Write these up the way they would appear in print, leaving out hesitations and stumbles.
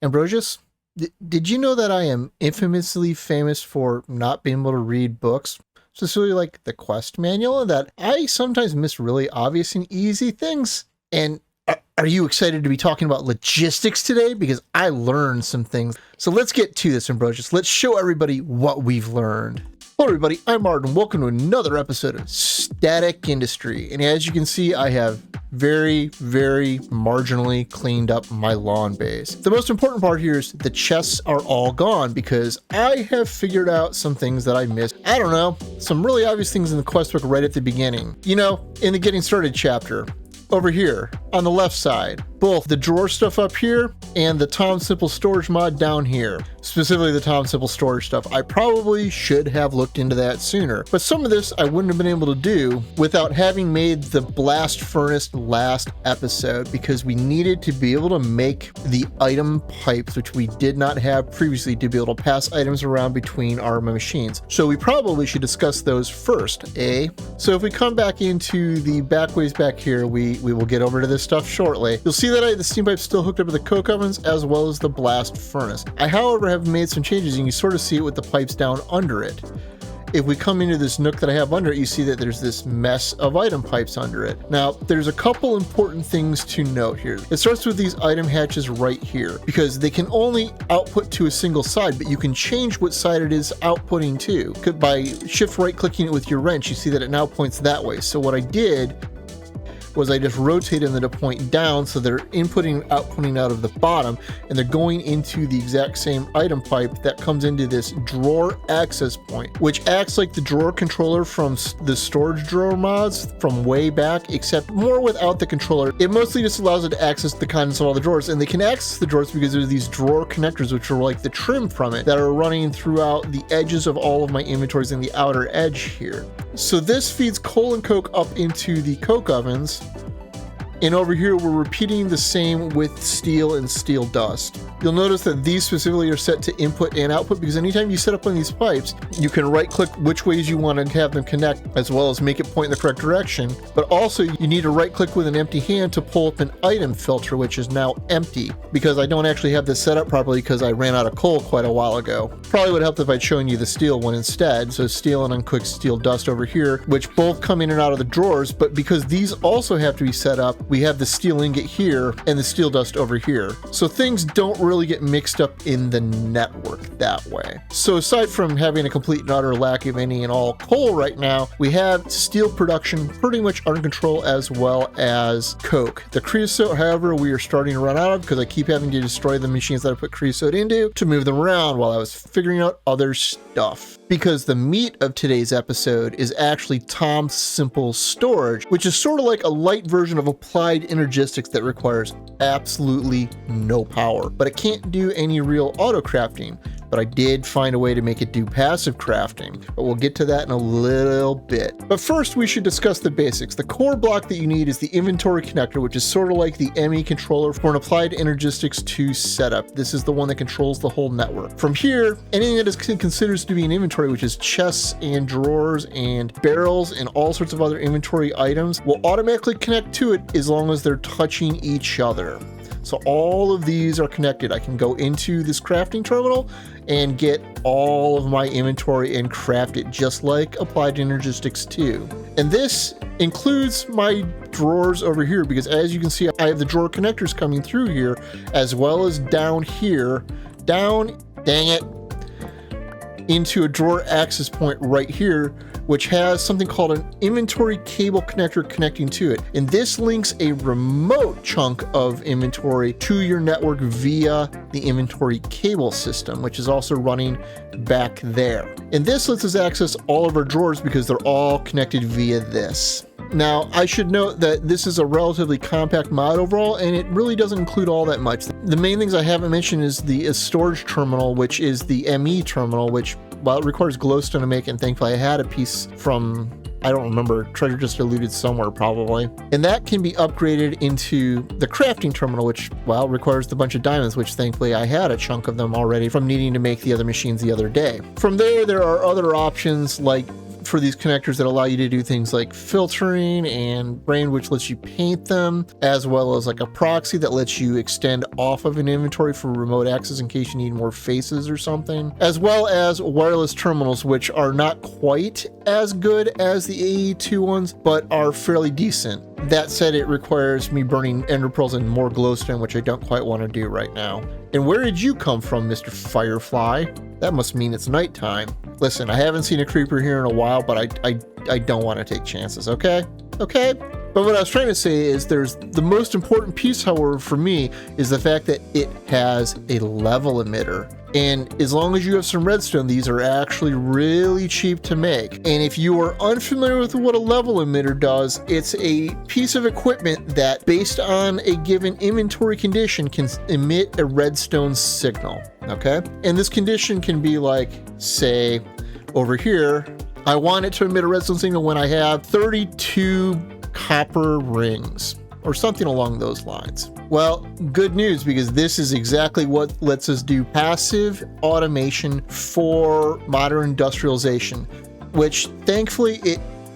Ambrosius, did you know that I am infamously famous for not being able to read books, specifically like the quest manual, and that I sometimes miss really obvious and easy things? And are you excited to be talking about logistics today? Because I learned some things. So let's get to this, Ambrosius. Let's show everybody what we've learned. Hello everybody, I'm Martin. Welcome to another episode of Statech Industry. And as you can see, I have very marginally cleaned up my lawn base. The most important part here is the chests are all gone because I have figured out some things that I missed. I don't know, some really obvious things in the quest book right at the beginning. You know, in the getting started chapter, over here on the left side, both the drawer stuff up here and the Tom Simple storage mod down here, specifically the Tom Simple storage stuff. I probably should have looked into that sooner, but some of this I wouldn't have been able to do without having made the blast furnace last episode, because we needed to be able to make the item pipes, which we did not have previously, to be able to pass items around between our machines. So we probably should discuss those first, eh? So if we come back into the backways back here, we will get over to this stuff shortly. You'll see that I have the steam pipes still hooked up to the coke ovens as well as the blast furnace. I, however, have made some changes, and you can sort of see it with the pipes down under it. If we come into this nook that I have under it, you see that there's this mess of item pipes under it. Now, there's a couple important things to note here. It starts with these item hatches right here, because they can only output to a single side, but you can change what side it is outputting to. By shift right clicking it with your wrench, you see that it now points that way. So what I did was I just rotated them to point down, so they're inputting and outputting out of the bottom, and they're going into the exact same item pipe that comes into this drawer access point, which acts like the drawer controller from the storage drawer mods from way back, except more without the controller. It mostly just allows it to access the contents of all the drawers, and they can access the drawers because there's these drawer connectors, which are like the trim from it, that are running throughout the edges of all of my inventories in the outer edge here. So this feeds coal and coke up into the coke ovens. And over here, we're repeating the same with steel and steel dust. You'll notice that these specifically are set to input and output, because anytime you set up one of these pipes, you can right click which ways you want to have them connect, as well as make it point in the correct direction. But also you need to right click with an empty hand to pull up an item filter, which is now empty, because I don't actually have this set up properly because I ran out of coal quite a while ago. Probably would have helped if I'd shown you the steel one instead. So steel and uncooked steel dust over here, which both come in and out of the drawers, but because these also have to be set up, we have the steel ingot here and the steel dust over here. So things don't really get mixed up in the network that way. So aside from having a complete and utter lack of any and all coal right now, we have steel production pretty much under control, as well as coke. The creosote, however, we are starting to run out of, because I keep having to destroy the machines that I put creosote into to move them around while I was figuring out other stuff. Because the meat of today's episode is actually Tom Simple storage, which is sort of like a light version of applied energistics that requires absolutely no power, but it can't do any real auto crafting. But I did find a way to make it do passive crafting, but we'll get to that in a little bit. But first, we should discuss the basics. The core block that you need is the inventory connector, which is sort of like the ME controller for an applied energistics 2 setup. This is the one that controls the whole network. From here, anything that is considered to be an inventory, which is chests and drawers and barrels and all sorts of other inventory items, will automatically connect to it as long as they're touching each other. So all of these are connected. I can go into this crafting terminal and get all of my inventory and craft it just like Applied Energistics 2. And this includes my drawers over here, because as you can see, I have the drawer connectors coming through here, as well as down here, dang it, into a drawer access point right here, which has something called an inventory cable connector connecting to it. And this links a remote chunk of inventory to your network via the inventory cable system, which is also running back there. And this lets us access all of our drawers because they're all connected via this. Now, I should note that this is a relatively compact mod overall, and it really doesn't include all that much. The main things I haven't mentioned is the storage terminal, which is the ME terminal, which, while it requires glowstone to make, and thankfully I had a piece from, I don't remember, treasure just eluded somewhere probably. And that can be upgraded into the crafting terminal, which, well, requires a bunch of diamonds, which thankfully I had a chunk of them already from needing to make the other machines the other day. From there are other options like for these connectors that allow you to do things like filtering and brain, which lets you paint them, as well as like a proxy that lets you extend off of an inventory for remote access in case you need more faces or something, as well as wireless terminals, which are not quite as good as the AE2 ones, but are fairly decent. That said, it requires me burning ender pearls and more glowstone, which I don't quite want to do right now. And where did you come from, Mr. Firefly? That must mean it's nighttime. Listen, I haven't seen a creeper here in a while, but I don't want to take chances, okay? Okay? But what I was trying to say is there's the most important piece, however, for me, is the fact that it has a level emitter. And as long as you have some redstone, these are actually really cheap to make. And if you are unfamiliar with what a level emitter does, it's a piece of equipment that, based on a given inventory condition, can emit a redstone signal, okay? And this condition can be like, say, over here, I want it to emit a redstone signal when I have 32 copper rings, or something along those lines. Well, good news, because this is exactly what lets us do passive automation for modern industrialization, which thankfully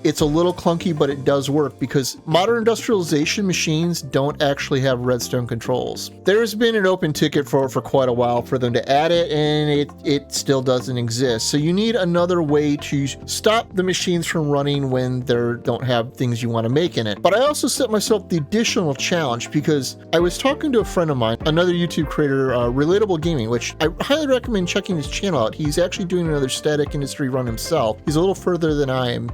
it's a little clunky, but it does work because modern industrialization machines don't actually have redstone controls. There's been an open ticket for quite a while for them to add it, and it still doesn't exist. So you need another way to stop the machines from running when they don't have things you want to make in it. But I also set myself the additional challenge because I was talking to a friend of mine, another YouTube creator, RelatableGaming, which I highly recommend checking his channel out. He's actually doing another Statech industry run himself. He's a little further than I am.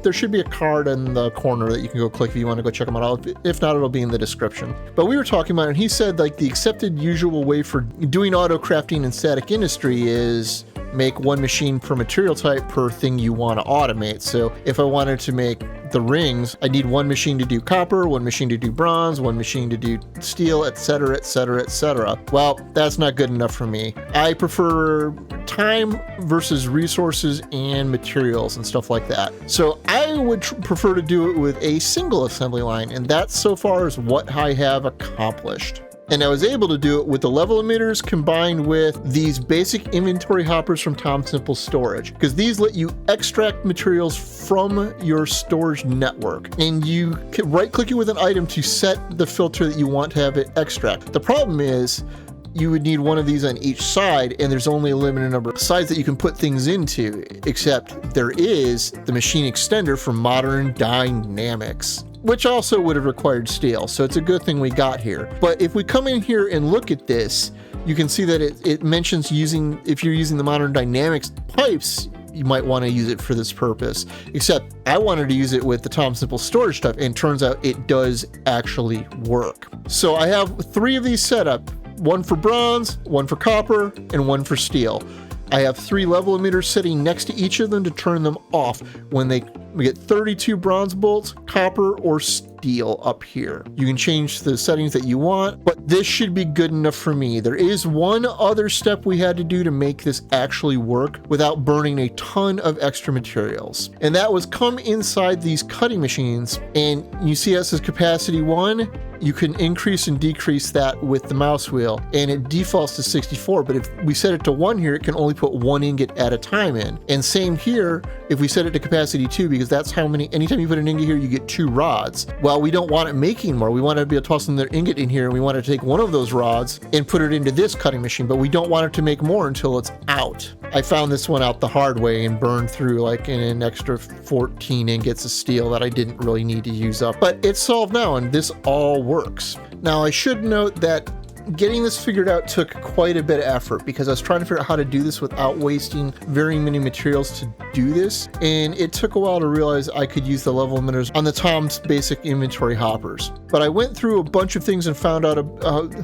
There should be a card in the corner that you can go click if you want to go check them out. If not, it'll be in the description. But we were talking about it, and he said like the accepted usual way for doing auto crafting in static industry is make one machine per material type per thing you want to automate. So if I wanted to make the rings, I need one machine to do copper, one machine to do bronze, one machine to do steel, etc., etc., etc. Well, that's not good enough for me. I prefer time versus resources and materials and stuff like that. So I would prefer to do it with a single assembly line, and that so far is what I have accomplished. And I was able to do it with the level emitters combined with these basic inventory hoppers from Tom Simple Storage, because these let you extract materials from your storage network, and you can right click it with an item to set the filter that you want to have it extract. The problem is you would need one of these on each side, and there's only a limited number of sides that you can put things into, except there is the machine extender from Modern Dynamics, which also would have required steel. So it's a good thing we got here. But if we come in here and look at this, you can see that it mentions if you're using the Modern Dynamics pipes, you might want to use it for this purpose. Except I wanted to use it with the Tom Simple Storage stuff, and turns out it does actually work. So I have 3 of these set up, one for bronze, one for copper, and one for steel. I have 3 level emitters sitting next to each of them to turn them off when we get 32 bronze bolts, copper, or steel up here. You can change the settings that you want, but this should be good enough for me. There is one other step we had to do to make this actually work without burning a ton of extra materials. And that was come inside these cutting machines, and you see it says capacity 1. You can increase and decrease that with the mouse wheel, and it defaults to 64, but if we set it to 1 here, it can only put 1 ingot at a time in. And same here, if we set it to capacity 2, because that's how many, anytime you put an ingot here, you get 2 rods. Well, we don't want it making more. We want to be able to toss another ingot in here, and we want to take one of those rods and put it into this cutting machine, but we don't want it to make more until it's out. I found this one out the hard way and burned through like an extra 14 ingots of steel that I didn't really need to use up, but it's solved now, and this all works. Now, I should note that getting this figured out took quite a bit of effort because I was trying to figure out how to do this without wasting very many materials to do this, and it took a while to realize I could use the level emitters on the Tom's basic inventory hoppers. But I went through a bunch of things and found out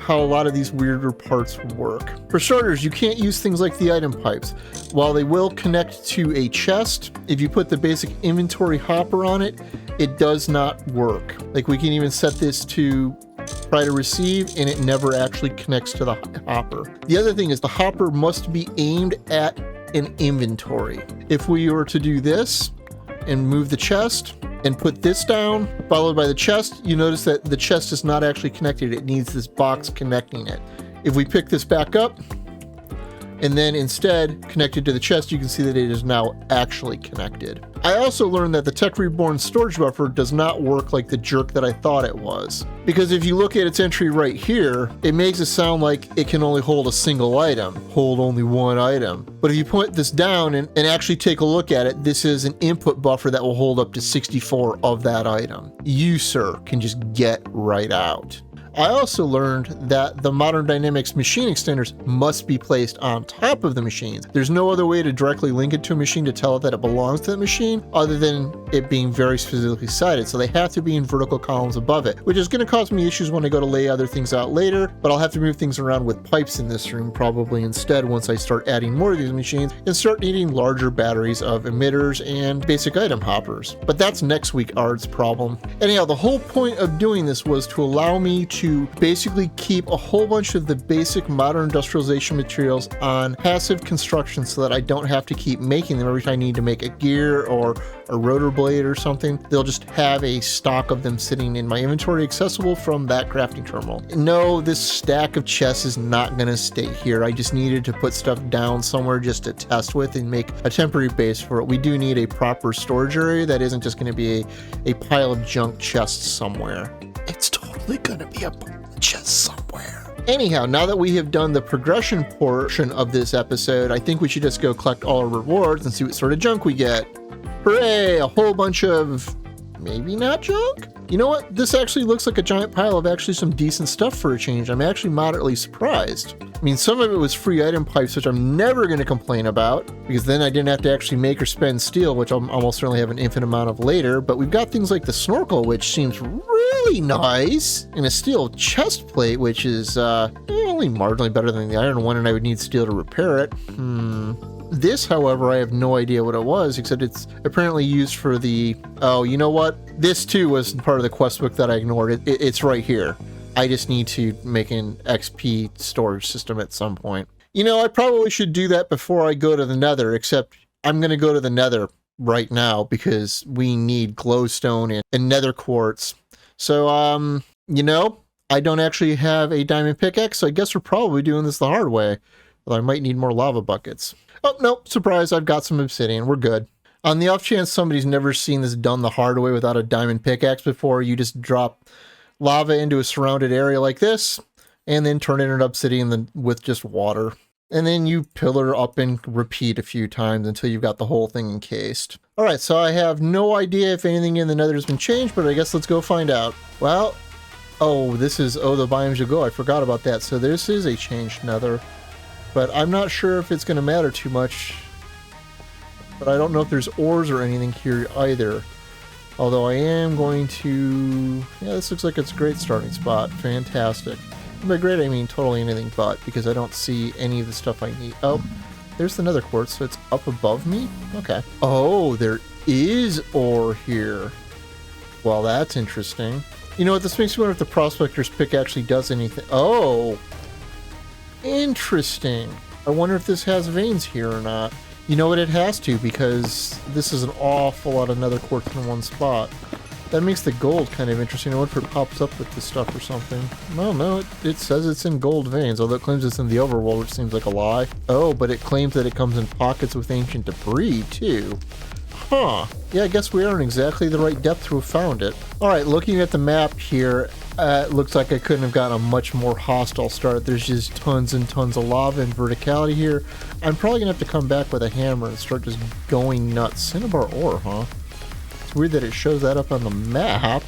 how a lot of these weirder parts work. For starters, you can't use things like the item pipes. While they will connect to a chest, if you put the basic inventory hopper on it, it does not work. Like, we can even set this to try to receive, and it never actually connects to the hopper. The other thing is the hopper must be aimed at an inventory. If we were to do this and move the chest and put this down, followed by the chest, you notice that the chest is not actually connected. It needs this box connecting it. If we pick this back up and then instead connect it to the chest, you can see that it is now actually connected. I also learned that the Tech Reborn storage buffer does not work like the jerk that I thought it was. Because if you look at its entry right here, it makes it sound like it can only hold a single item, hold only one item. But if you put this down and actually take a look at it, this is an input buffer that will hold up to 64 of that item. You, sir, can just get right out. I also learned that the Modern Dynamics machine extenders must be placed on top of the machines. There's no other way to directly link it to a machine to tell it that it belongs to that machine other than it being very specifically sited. So they have to be in vertical columns above it, which is going to cause me issues when I go to lay other things out later, but I'll have to move things around with pipes in this room probably instead once I start adding more of these machines and start needing larger batteries of emitters and basic item hoppers. But that's next week Ard's problem. Anyhow, the whole point of doing this was to allow me to basically keep a whole bunch of the basic modern industrialization materials on passive construction so that I don't have to keep making them every time I need to make a gear or a rotor blade or something. They'll just have a stock of them sitting in my inventory accessible from that crafting terminal. No, this stack of chests is not going to stay here. I just needed to put stuff down somewhere just to test with and make a temporary base for it. We do need a proper storage area that isn't just going to be a pile of junk chests somewhere. It's totally going to be a chest somewhere. Anyhow, now that we have done the progression portion of this episode, I think we should just go collect all our rewards and see what sort of junk we get. Hooray! A whole bunch of maybe not junk? You know what? This actually looks like a giant pile of actually some decent stuff for a change. I'm actually moderately surprised. I mean, some of it was free item pipes, which I'm never going to complain about, because then I didn't have to actually make or spend steel, which I'll almost certainly have an infinite amount of later. But we've got things like the snorkel, which seems really nice, and a steel chest plate, which is only marginally better than the iron one, and I would need steel to repair it. This, however, I have no idea what it was, except it's apparently used for the... Oh, you know what? This, too, was part of the quest book that I ignored. It's right here. I just need to make an XP storage system at some point. You know, I probably should do that before I go to the Nether, except I'm going to go to the Nether right now because we need glowstone and nether quartz. So, you know, I don't actually have a diamond pickaxe, so I guess we're probably doing this the hard way. Although I might need more lava buckets. Oh, no, surprise, I've got some obsidian. We're good. On the off chance somebody's never seen this done the hard way without a diamond pickaxe before, you just drop lava into a surrounded area like this, and then turn it into obsidian with just water. And then you pillar up and repeat a few times until you've got the whole thing encased. All right, so I have no idea if anything in the Nether has been changed, but I guess let's go find out. Well, oh, this is, oh, the biomes you go. I forgot about that. So this is a changed Nether. But I'm not sure if it's going to matter too much. But I don't know if there's ores or anything here either. Although I am going to... Yeah, this looks like it's a great starting spot. Fantastic. And by great, I mean totally anything but, because I don't see any of the stuff I need. Oh, there's the nether quartz, so it's up above me? Okay. Oh, there is ore here. Well, that's interesting. You know what, this makes me wonder if the prospector's pick actually does anything. Oh! Interesting. I wonder if this has veins here or not. You know what, it has to, because this is an awful lot of nether quartz in one spot. That makes the gold kind of interesting. I wonder if it pops up with this stuff or something. Well, no, it says it's in gold veins, although it claims it's in the overworld, which seems like a lie. Oh, but it claims that it comes in pockets with ancient debris, too. Huh. Yeah, I guess we aren't exactly the right depth to have found it. Alright, looking at the map here, it looks like I couldn't have gotten a much more hostile start. There's just tons and tons of lava and verticality here. I'm probably going to have to come back with a hammer and start just going nuts. Cinnabar ore, huh? It's weird that it shows that up on the map.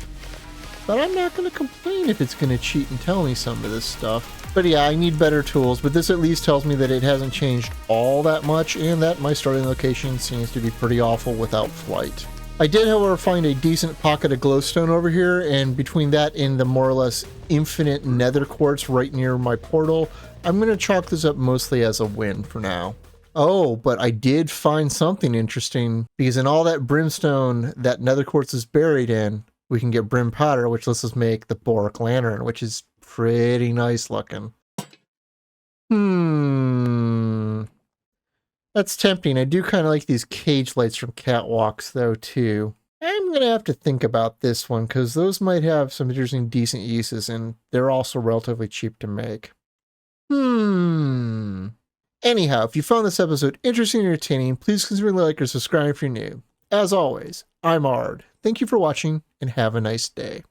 But I'm not going to complain if it's going to cheat and tell me some of this stuff. But yeah, I need better tools, but this at least tells me that it hasn't changed all that much, and that my starting location seems to be pretty awful without flight. I did, however, find a decent pocket of glowstone over here, and between that and the more or less infinite nether quartz right near my portal, I'm going to chalk this up mostly as a win for now. Oh, but I did find something interesting, because in all that brimstone that nether quartz is buried in, we can get brim powder, which lets us make the boric lantern, which is pretty nice looking. That's tempting. I do kind of like these cage lights from Catwalks, though, too. I'm going to have to think about this one, because those might have some interesting, decent uses, and they're also relatively cheap to make. Anyhow, if you found this episode interesting and entertaining, please consider liking or subscribing if you're new. As always, I'm Ard. Thank you for watching and have a nice day.